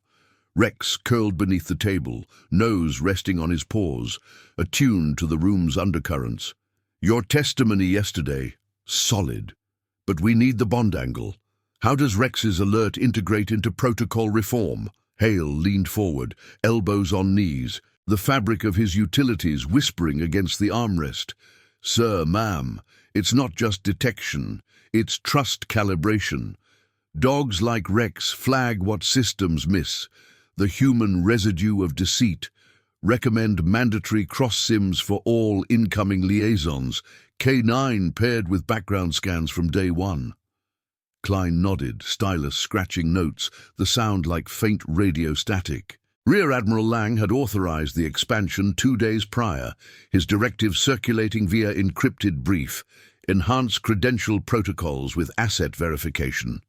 Rex curled beneath the table, nose resting on his paws, attuned to the room's undercurrents. "Your testimony yesterday, solid. But we need the bond angle. How does Rex's alert integrate into protocol reform?" Hale leaned forward, elbows on knees, the fabric of his utilities whispering against the armrest. "Sir, ma'am, it's not just detection, it's trust calibration. Dogs like Rex flag what systems miss. The human residue of deceit. Recommend mandatory cross-sims for all incoming liaisons. K9 paired with background scans from day one." Klein nodded, stylus scratching notes, the sound like faint radio static. Rear Admiral Lang had authorized the expansion 2 days prior, his directive circulating via encrypted brief, enhanced credential protocols with asset verification.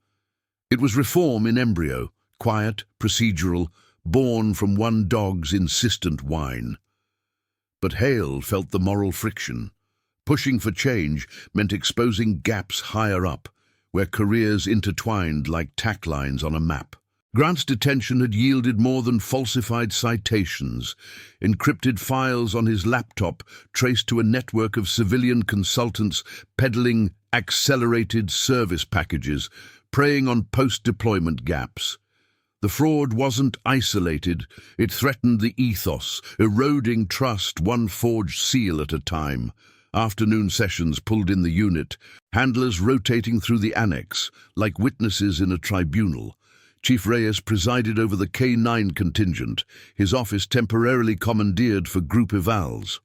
It was reform in embryo, quiet, procedural, born from one dog's insistent whine. But Hale felt the moral friction. Pushing for change meant exposing gaps higher up, where careers intertwined like tack lines on a map. Grant's detention had yielded more than falsified citations, encrypted files on his laptop traced to a network of civilian consultants peddling accelerated service packages, preying on post-deployment gaps. The fraud wasn't isolated, it threatened the ethos, eroding trust one forged seal at a time. Afternoon sessions pulled in the unit, handlers rotating through the annex, like witnesses in a tribunal. Chief Reyes presided over the K9 contingent, his office temporarily commandeered for group evals.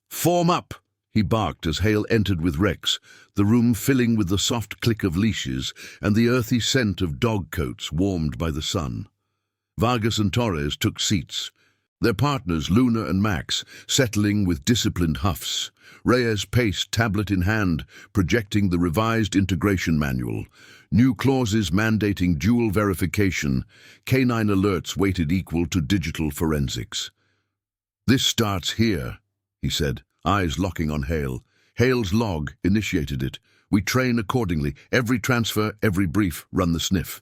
"Form up!" he barked as Hale entered with Rex, the room filling with the soft click of leashes and the earthy scent of dog coats warmed by the sun. Vargas and Torres took seats, their partners, Luna and Max, settling with disciplined huffs. Reyes paced, tablet in hand, projecting the revised integration manual. New clauses mandating dual verification, K9 alerts weighted equal to digital forensics. "This starts here," he said, eyes locking on Hale. "Hale's log initiated it. We train accordingly. Every transfer, every brief, run the sniff."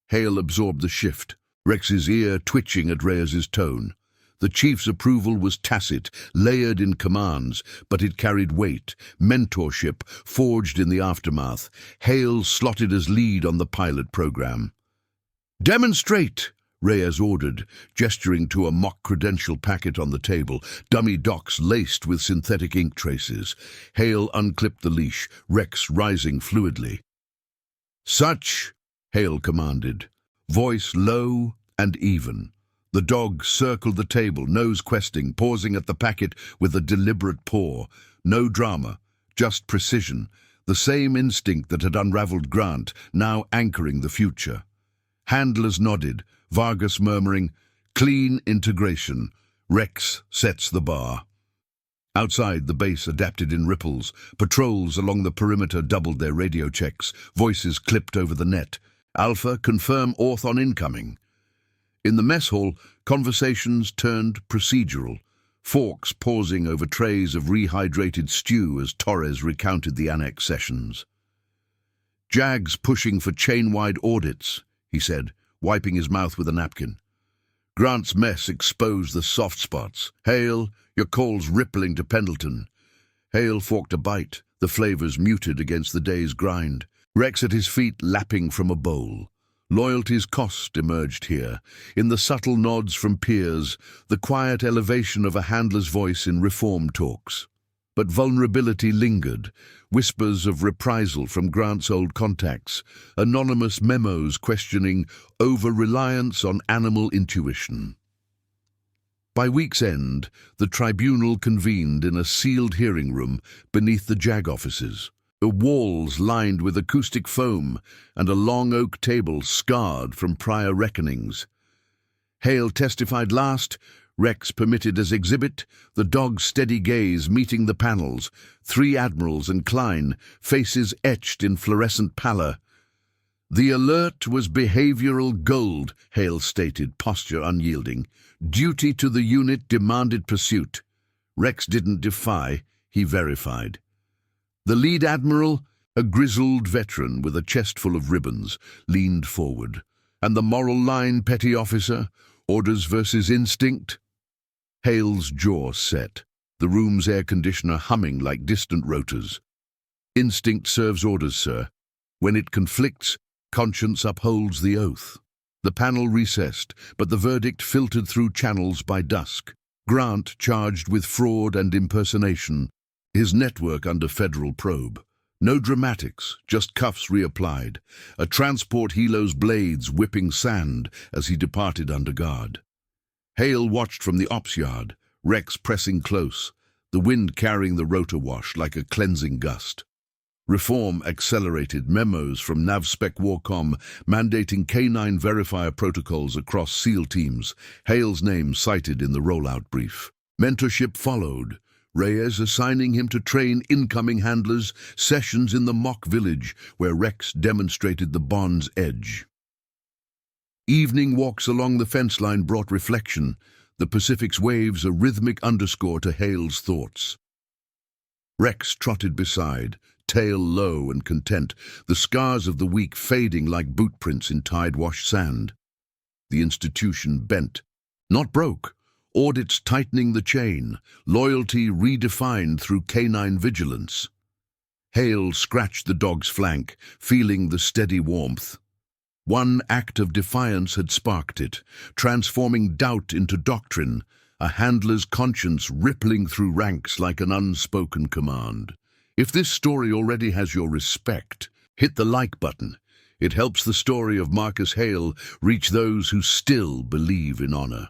Hale absorbed the shift, Rex's ear twitching at Reyes's tone. The chief's approval was tacit, layered in commands, but it carried weight, mentorship, forged in the aftermath. Hale slotted as lead on the pilot program. "Demonstrate!" Reyes ordered, gesturing to a mock credential packet on the table, dummy docs laced with synthetic ink traces. Hale unclipped the leash, Rex rising fluidly. "Such," Hale commanded, voice low and even. The dog circled the table, nose questing, pausing at the packet with a deliberate paw. No drama, just precision, the same instinct that had unraveled Grant, now anchoring the future. Handlers nodded, Vargas murmuring, "Clean integration. Rex sets the bar." Outside, the base adapted in ripples. Patrols along the perimeter doubled their radio checks. Voices clipped over the net. "Alpha, confirm Orth on incoming." In the mess hall, conversations turned procedural. Forks pausing over trays of rehydrated stew as Torres recounted the annex sessions. "Jags pushing for chain-wide audits," he said, wiping his mouth with a napkin. Grant's mess exposed the soft spots. "Hale, your call's rippling to Pendleton." Hale forked a bite, the flavors muted against the day's grind. Rex at his feet lapping from a bowl. Loyalty's cost emerged here, in the subtle nods from peers, the quiet elevation of a handler's voice in reform talks. But vulnerability lingered, whispers of reprisal from Grant's old contacts, anonymous memos questioning over-reliance on animal intuition. By week's end, the tribunal convened in a sealed hearing room beneath the JAG offices. The walls lined with acoustic foam and a long oak table scarred from prior reckonings. Hale testified last, Rex permitted as exhibit, the dog's steady gaze meeting the panels, 3 admirals and Klein, faces etched in fluorescent pallor. "The alert was behavioral gold," Hale stated, posture unyielding. "Duty to the unit demanded pursuit." Rex didn't defy, he verified. The lead admiral, a grizzled veteran with a chest full of ribbons, leaned forward. "And the moral line, petty officer? Orders versus instinct?" Hale's jaw set, the room's air conditioner humming like distant rotors. "Instinct serves orders, sir. When it conflicts, conscience upholds the oath." The panel recessed, but the verdict filtered through channels by dusk. Grant charged with fraud and impersonation, his network under federal probe. No dramatics, just cuffs reapplied, a transport helo's blades whipping sand as he departed under guard. Hale watched from the ops yard, Rex pressing close, the wind carrying the rotor wash like a cleansing gust. Reform accelerated, memos from NavSpec Warcom mandating K9 verifier protocols across SEAL teams, Hale's name cited in the rollout brief. Mentorship followed, Reyes assigning him to train incoming handlers, sessions in the mock village where Rex demonstrated the bond's edge. Evening walks along the fence line brought reflection, the Pacific's waves a rhythmic underscore to Hale's thoughts. Rex trotted beside, tail low and content, the scars of the week fading like boot prints in tide-washed sand. The institution bent, not broke, audits tightening the chain, loyalty redefined through canine vigilance. Hale scratched the dog's flank, feeling the steady warmth. One act of defiance had sparked it, transforming doubt into doctrine, a handler's conscience rippling through ranks like an unspoken command. If this story already has your respect, hit the like button. It helps the story of Marcus Hale reach those who still believe in honor.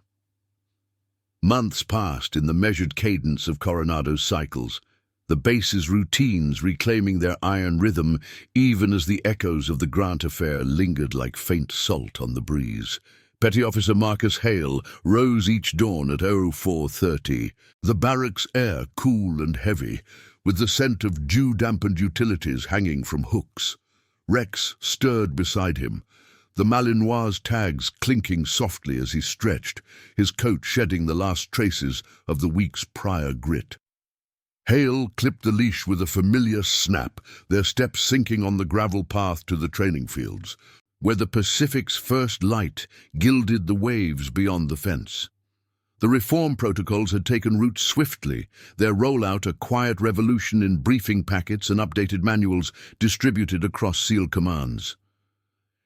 Months passed in the measured cadence of Coronado's cycles, the base's routines reclaiming their iron rhythm even as the echoes of the Grant affair lingered like faint salt on the breeze. Petty Officer Marcus Hale rose each dawn at 04:30, the barracks air cool and heavy, with the scent of dew-dampened utilities hanging from hooks. Rex stirred beside him, the Malinois' tags clinking softly as he stretched, his coat shedding the last traces of the week's prior grit. Hale clipped the leash with a familiar snap, their steps sinking on the gravel path to the training fields, where the Pacific's first light gilded the waves beyond the fence. The reform protocols had taken root swiftly, their rollout a quiet revolution in briefing packets and updated manuals distributed across SEAL commands.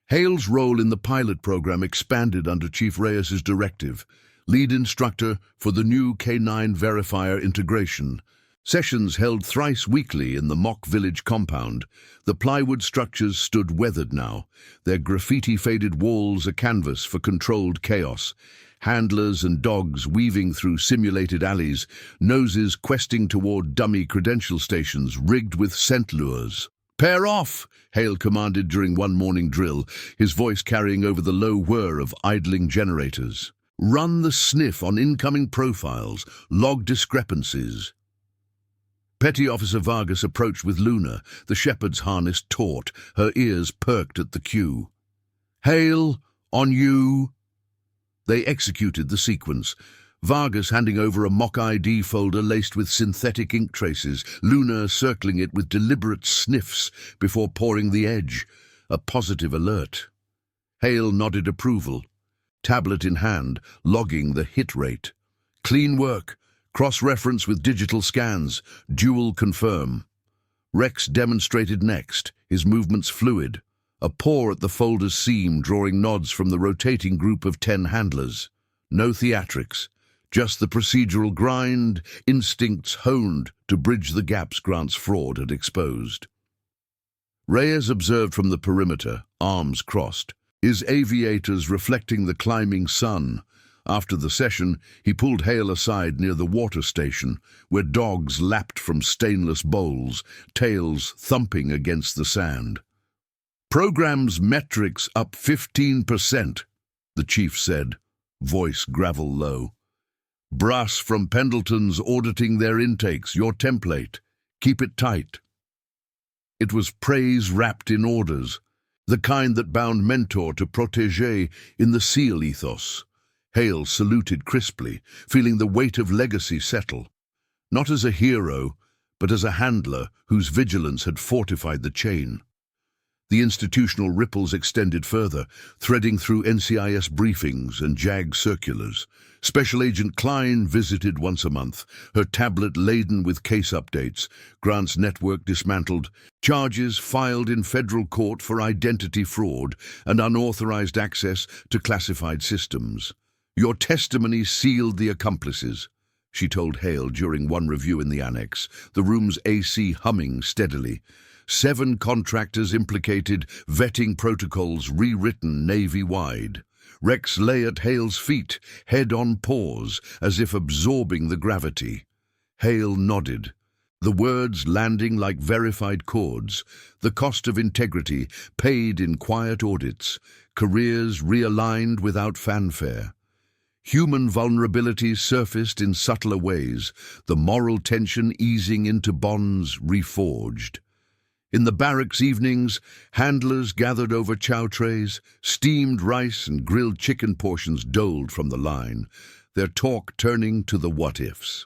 Hale's role in the pilot program expanded under Chief Reyes's directive, lead instructor for the new K9 verifier integration. Sessions held thrice weekly in the mock village compound. The plywood structures stood weathered now, their graffiti-faded walls a canvas for controlled chaos. handlers and dogs weaving through simulated alleys, noses questing toward dummy credential stations rigged with scent lures. "Pair off!" Hale commanded during one morning drill, his voice carrying over the low whir of idling generators. "Run the sniff on incoming profiles, log discrepancies." Petty Officer Vargas approached with Luna, the shepherd's harness taut, her ears perked at the cue. "Hale, on you!" They executed the sequence, Vargas handing over a mock ID folder laced with synthetic ink traces, Luna circling it with deliberate sniffs before pouring the edge, a positive alert. Hale nodded approval, tablet in hand, logging the hit rate. "Clean work, cross-reference with digital scans, dual confirm." Rex demonstrated next, his movements fluid, a paw at the folder's seam drawing nods from the rotating group of 10 handlers. No theatrics, just the procedural grind, instincts honed to bridge the gaps Grant's fraud had exposed. Reyes observed from the perimeter, arms crossed, his aviators reflecting the climbing sun. After the session, he pulled Hale aside near the water station, where dogs lapped from stainless bowls, tails thumping against the sand. "Program's metrics up 15%, the chief said, voice gravel low. "Brass from Pendleton's auditing their intakes, your template. Keep it tight." It was praise wrapped in orders, the kind that bound mentor to protégé in the SEAL ethos. Hale saluted crisply, feeling the weight of legacy settle, not as a hero, but as a handler whose vigilance had fortified the chain. The institutional ripples extended further, threading through NCIS briefings and JAG circulars. Special Agent Klein visited once a month, her tablet laden with case updates, Grant's network dismantled, charges filed in federal court for identity fraud and unauthorized access to classified systems. "Your testimony sealed the accomplices," she told Hale during one review in the annex, the room's AC humming steadily. 7 contractors implicated, vetting protocols rewritten Navy-wide. Rex lay at Hale's feet, head on paws, as if absorbing the gravity. Hale nodded, the words landing like verified chords, the cost of integrity paid in quiet audits, careers realigned without fanfare. Human vulnerabilities surfaced in subtler ways, the moral tension easing into bonds reforged. In the barracks evenings, handlers gathered over chow trays, steamed rice and grilled chicken portions doled from the line, their talk turning to the what-ifs.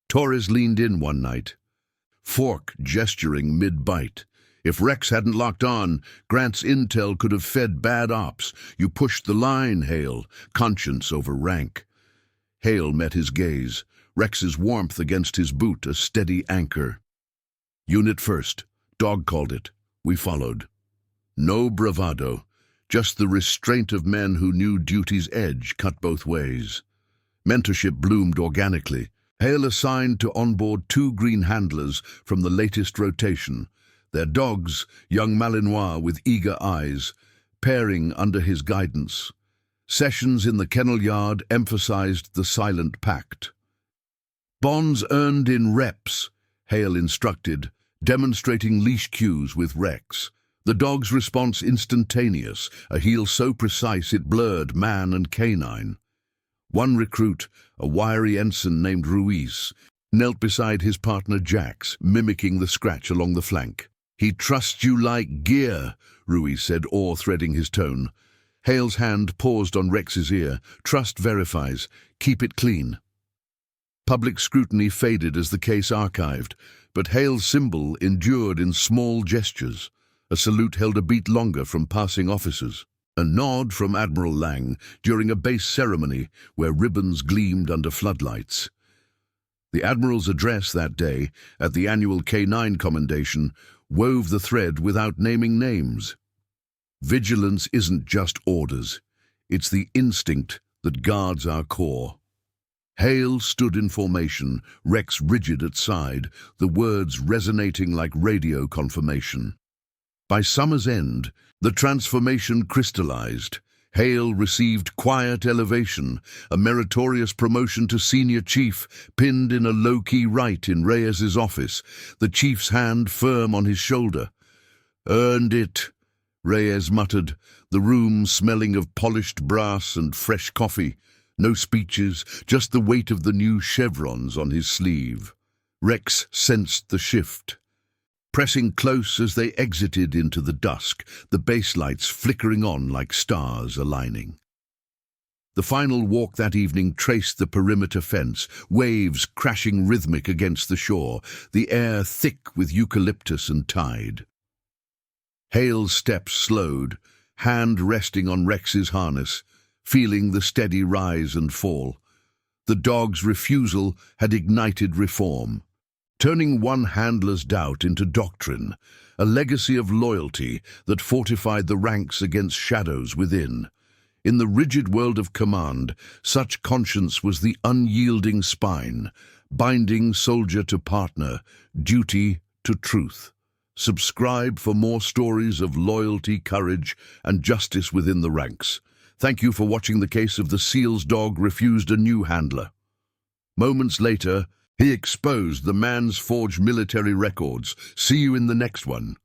Torres leaned in one night, fork gesturing mid-bite. "If Rex hadn't locked on, Grant's intel could have fed bad ops. You pushed the line, Hale, conscience over rank." Hale met his gaze, Rex's warmth against his boot a steady anchor. "Unit first. Dog called it. We followed. No bravado, just the restraint of men who knew duty's edge cut both ways. Mentorship bloomed organically. Hale assigned to onboard 2 green handlers from the latest rotation, their dogs, young Malinois with eager eyes, pairing under his guidance. Sessions in the kennel yard emphasized the silent pact. "Bonds earned in reps," Hale instructed, demonstrating leash cues with Rex. The dog's response instantaneous, a heel so precise it blurred man and canine. One recruit, a wiry ensign named Ruiz, knelt beside his partner Jax, mimicking the scratch along the flank. "He trusts you like gear," Ruiz said, awe threading his tone. Hale's hand paused on Rex's ear. "Trust verifies. Keep it clean." Public scrutiny faded as the case archived, but Hale's symbol endured in small gestures. A salute held a beat longer from passing officers. A nod from Admiral Lang during a base ceremony where ribbons gleamed under floodlights. The Admiral's address that day, at the annual K9 commendation, wove the thread without naming names. Vigilance isn't just orders. It's the instinct that guards our core. Hale stood in formation, Rex rigid at side, the words resonating like radio confirmation. By summer's end, the transformation crystallized. Hale received quiet elevation, a meritorious promotion to senior chief, pinned in a low-key right in Reyes's office, the chief's hand firm on his shoulder. "Earned it," Reyes muttered, the room smelling of polished brass and fresh coffee. No speeches, just the weight of the new chevrons on his sleeve. Rex sensed the shift. Pressing close as they exited into the dusk, the base lights flickering on like stars aligning. The final walk that evening traced the perimeter fence, waves crashing rhythmic against the shore, the air thick with eucalyptus and tide. Hale's steps slowed, hand resting on Rex's harness, feeling the steady rise and fall. The dog's refusal had ignited reform, turning one handler's doubt into doctrine, a legacy of loyalty that fortified the ranks against shadows within. In the rigid world of command, such conscience was the unyielding spine, binding soldier to partner, duty to truth. Subscribe for more stories of loyalty, courage, and justice within the ranks. Thank you for watching the case of the SEAL's dog refused a new handler. Moments later, he exposed the man's forged military records. See you in the next one.